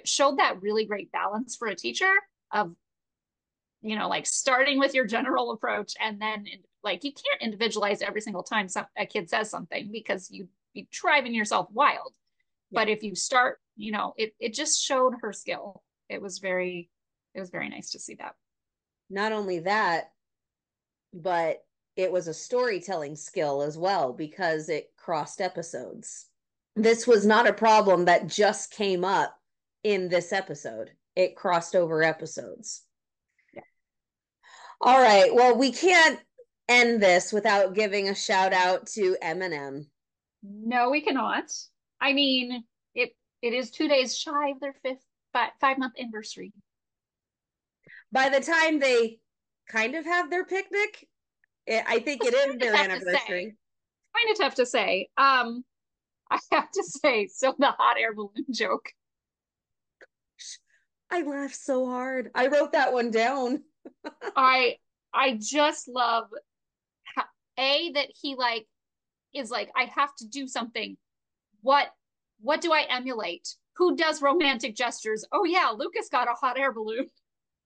showed that really great balance for a teacher of, like starting with your general approach, and then like you can't individualize every single time a kid says something because you'd be driving yourself wild. Yeah. But if you start, it just showed her skill. It was very nice to see that. Not only that, but it was a storytelling skill as well because it crossed episodes. This was not a problem that just came up in this episode. It crossed over episodes. Yeah. All right. Well, we can't end this without giving a shout out to Eminem. No, we cannot. I mean, it is 2 days shy of their 5-month anniversary. By the time they kind of have their picnic, I think it is their anniversary. Kind of tough to say. I have to say, so the hot air balloon joke. I laughed so hard. I wrote that one down. I just love that he is like, I have to do something. What do I emulate? Who does romantic gestures? Oh yeah, Lucas got a hot air balloon.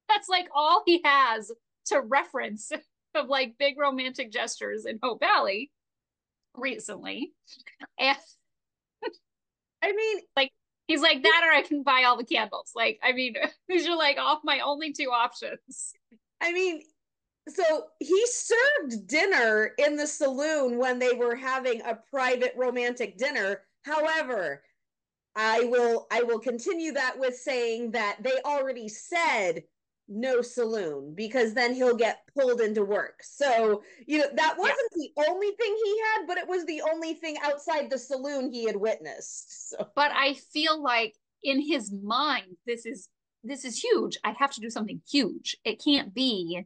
That's like all he has to reference of like big romantic gestures in Hope Valley recently. And I mean, like he's like that, or I can buy all the candles. Like, I mean, these are like off my only two options. I mean, so he served dinner in the saloon when they were having a private romantic dinner. However, I will continue that with saying that they already said no saloon because then he'll get pulled into work. So, that wasn't the only thing he had, but it was the only thing outside the saloon he had witnessed. So. But I feel like in his mind, this is huge. I have to do something huge. It can't be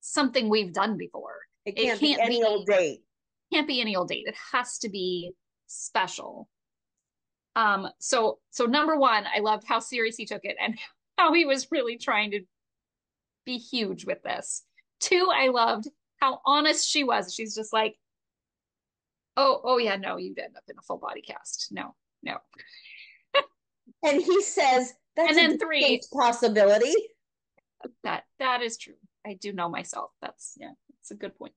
something we've done before. It can't be any old date. Can't be any old date. It has to be special. So number one, I loved how serious he took it and how he was really trying to be huge with this. 2, I loved how honest she was. She's just like, oh yeah, no, you'd end up in a full body cast. No. And he says that's and then 3 possibility. That is true. I do know myself. That's a good point.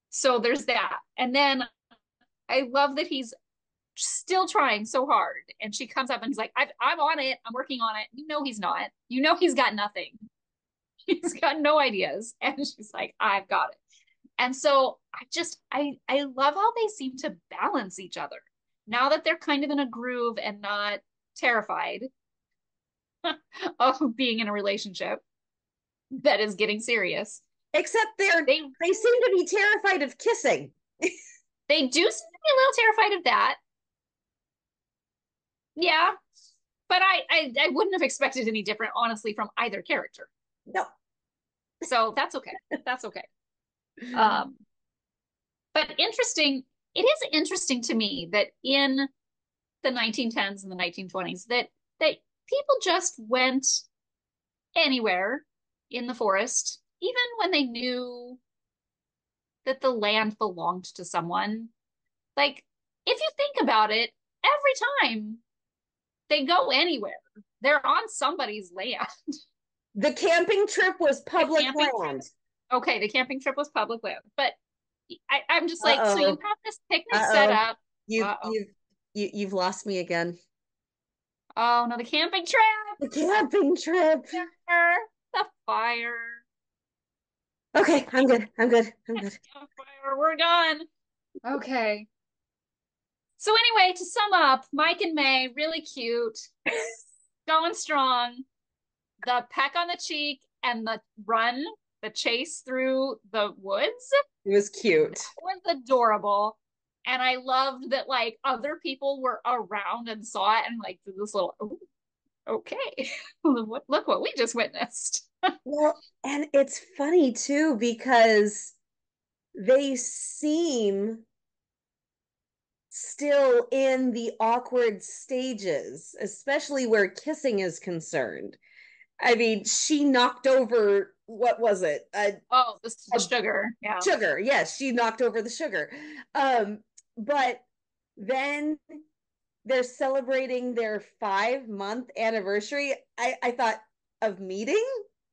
So there's that. And then I love that he's still trying so hard. And she comes up and he's like, I'm on it. I'm working on it. He's not. He's got nothing. He's got no ideas. And she's like, I've got it. And so I love how they seem to balance each other now that they're kind of in a groove and not terrified of being in a relationship that is getting serious. Except they seem to be terrified of kissing. They do seem to be a little terrified of that. Yeah, but I wouldn't have expected any different, honestly, from either character. No. So that's okay. That's okay. But interesting. It is interesting to me that in the 1910s and the 1920s that people just went anywhere in the forest, even when they knew that the land belonged to someone. Like, if you think about it, every time they go anywhere, they're on somebody's land. The camping trip was public land. Okay, the camping trip was public land. But I'm just like, so you have this picnic set up. You've lost me again. Oh no, the camping trip. The camping trip. The fire. Okay, I'm good. Fire, we're done. Okay. So anyway, to sum up, Mike and May, really cute. Going strong. The peck on the cheek and the run the chase through the woods. It was cute. That was adorable. And I loved that like other people were around and saw it and like did this little, "Ooh, okay, look what we just witnessed." Well, and it's funny too because they seem still in the awkward stages, especially where kissing is concerned. I mean, she knocked over, what was it? Oh, this A sugar. Yeah. sugar. Yes, she knocked over the sugar. Um, but then they're celebrating their 5-month anniversary. I thought of meeting.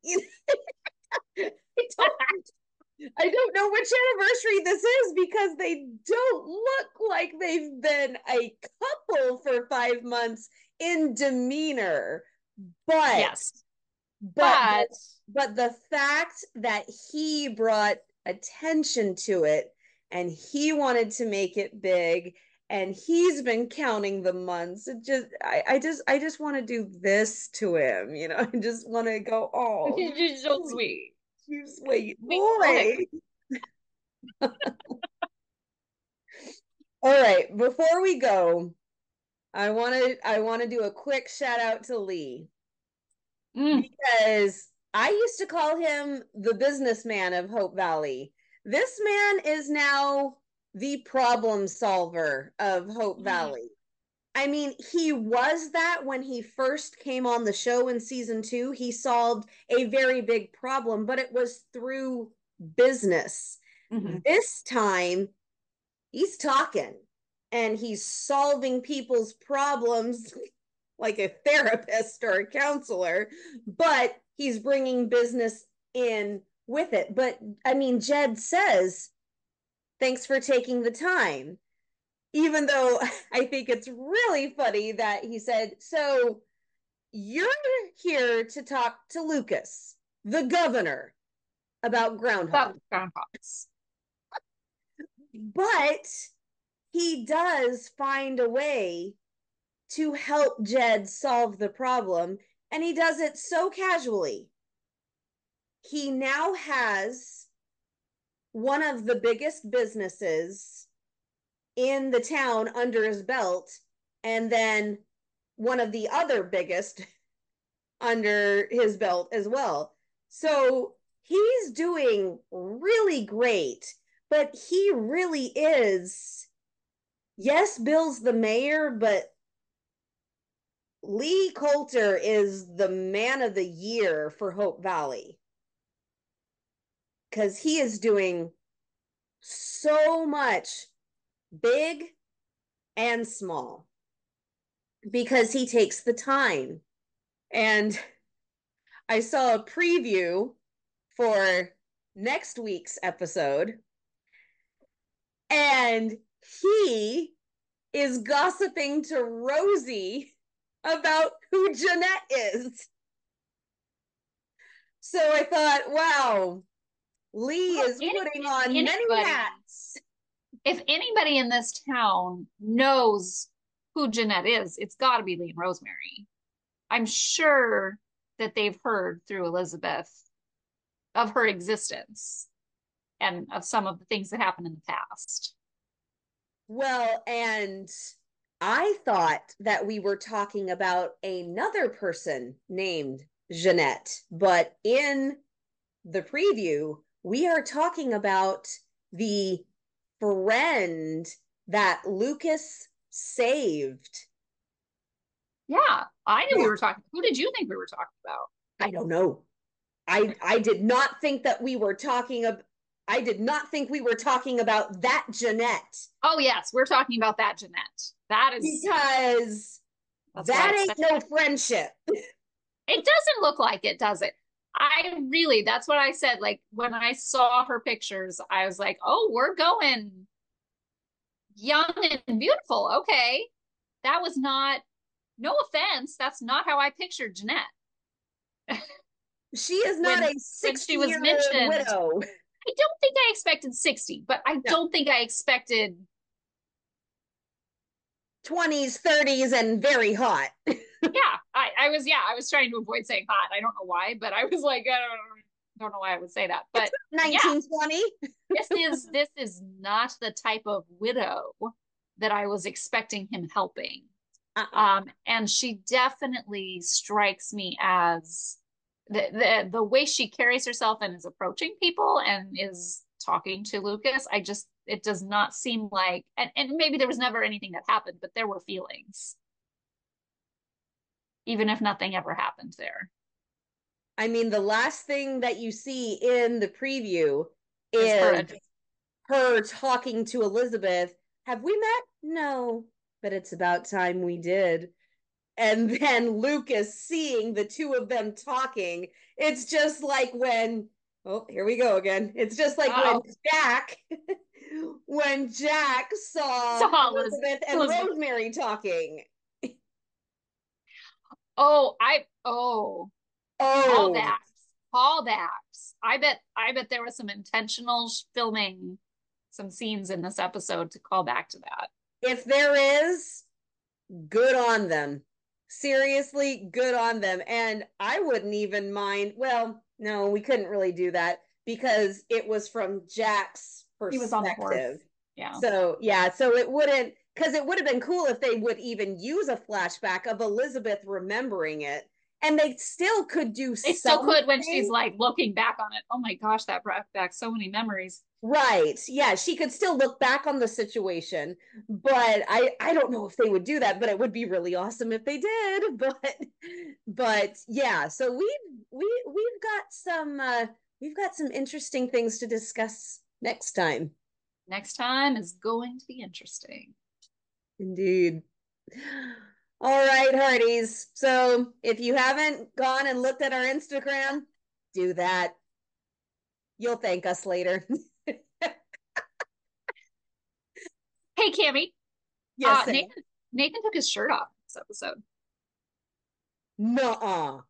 I don't I don't know which anniversary this is because they don't look like they've been a couple for 5 months in demeanor. But Yes. but But but the fact that he brought attention to it and he wanted to make it big and he's been counting the months, I just want to do this to him, I just want to go, oh, it's just so sweet. you sweet Sweet little boy. All right, before we go, I want to do a quick shout out to Lee because I used to call him the businessman of Hope Valley. This man is now the problem solver of Hope Valley. I mean, he was that when he first came on the show in season 2. He solved a very big problem, but it was through business. This time, he's talking and he's solving people's problems like a therapist or a counselor, but he's bringing business in with it. But I mean, Jed says, thanks for taking the time. Even though I think it's really funny that he said, so you're here to talk to Lucas, the governor, about groundhog. Groundhogs. But he does find a way to help Jed solve the problem, and he does it so casually. He now has one of the biggest businesses in the town under his belt, and then one of the other biggest under his belt as well. So he's doing really great, but he really is. Yes, Bill's the mayor, but Lee Coulter is the man of the year for Hope Valley because he is doing so much big and small because he takes the time. And I saw a preview for next week's episode, and he is gossiping to Rosie about who Jeanette is. So I thought, wow, Lee is putting on many hats. If anybody in this town knows who Jeanette is, it's got to be Lee and Rosemary. I'm sure that they've heard through Elizabeth of her existence and of some of the things that happened in the past. Well, and I thought that we were talking about another person named Jeanette, but in the preview, we are talking about the friend that Lucas saved. Yeah, I knew we were talking. Who did you think we were talking about? I don't know. I did not think that we were talking about. I did not think we were talking about that Jeanette. Oh yes, we're talking about that Jeanette. That is because that ain't no friendship. It doesn't look like it, does it? That's what I said. Like when I saw her pictures, I was like, oh, we're going young and beautiful. Okay. That was not, no offense, that's not how I pictured Jeanette. She is not a 60-year-old widow. I don't think I expected 60, but I don't think I expected 20s, 30s, and very hot. I was trying to avoid saying hot. I don't know why, but I was like, I don't know. don't know why I would say that, but yeah, 1920. this is not the type of widow that I was expecting him helping. And she definitely strikes me as the way she carries herself and is approaching people and is talking to Lucas. It does not seem like, and maybe there was never anything that happened, but there were feelings, even if nothing ever happened there. I mean, the last thing that you see in the preview Is is her talking to Elizabeth. Have we met? No, but it's about time we did. And then Lucas seeing the two of them talking. It's just like when, oh, here we go again. It's just like Uh-oh. when Jack saw Saw Elizabeth and Elizabeth. Rosemary talking. Oh, Oh, callbacks. I bet there was some intentional filming, some scenes in this episode to call back to that. if there is, good on them. Seriously, good on them. And I wouldn't even mind. Well, no, we couldn't really do that because it was from Jack's He was on the horse. perspective. Yeah. So, yeah, so it wouldn't, because it would have been cool if they would even use a flashback of Elizabeth remembering it. And they still could do They still something. could when she's like looking back on it. Oh my gosh, that brought back so many memories. Right. Yeah, she could still look back on the situation, but I don't know if they would do that, but it would be really awesome if they did. But yeah, so we've got some interesting things to discuss next time. Next time is going to be interesting. Indeed. All right, Hearties. So if you haven't gone and looked at our Instagram, do that. You'll thank us later. Hey, Cammy. Yes, Nathan took his shirt off in this episode. Nuh-uh.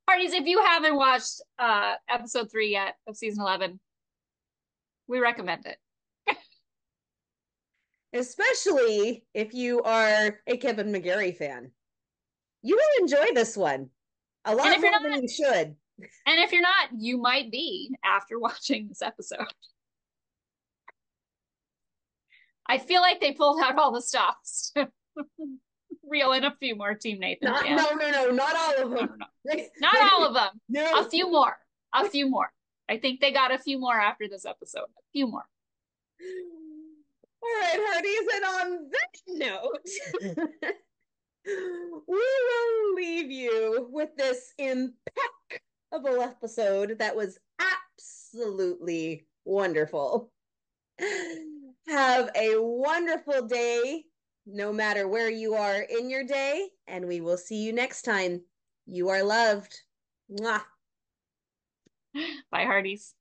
Parties, if you haven't watched episode 3 yet of season 11, we recommend it. Especially if you are a Kevin McGarry fan. You will enjoy this one a lot more than you should. And if you're not, you might be after watching this episode. I feel like they pulled out all the stops to reel in a few more Team Nathan fans. No, not all of them. No. Not all of them. No. A few more. A few more. I think they got a few more after this episode. A few more. All right, Hearties, and on that note, we will leave you with this impeccable episode that was absolutely wonderful. Have a wonderful day, no matter where you are in your day, and we will see you next time. You are loved. Mwah. Bye, Hearties.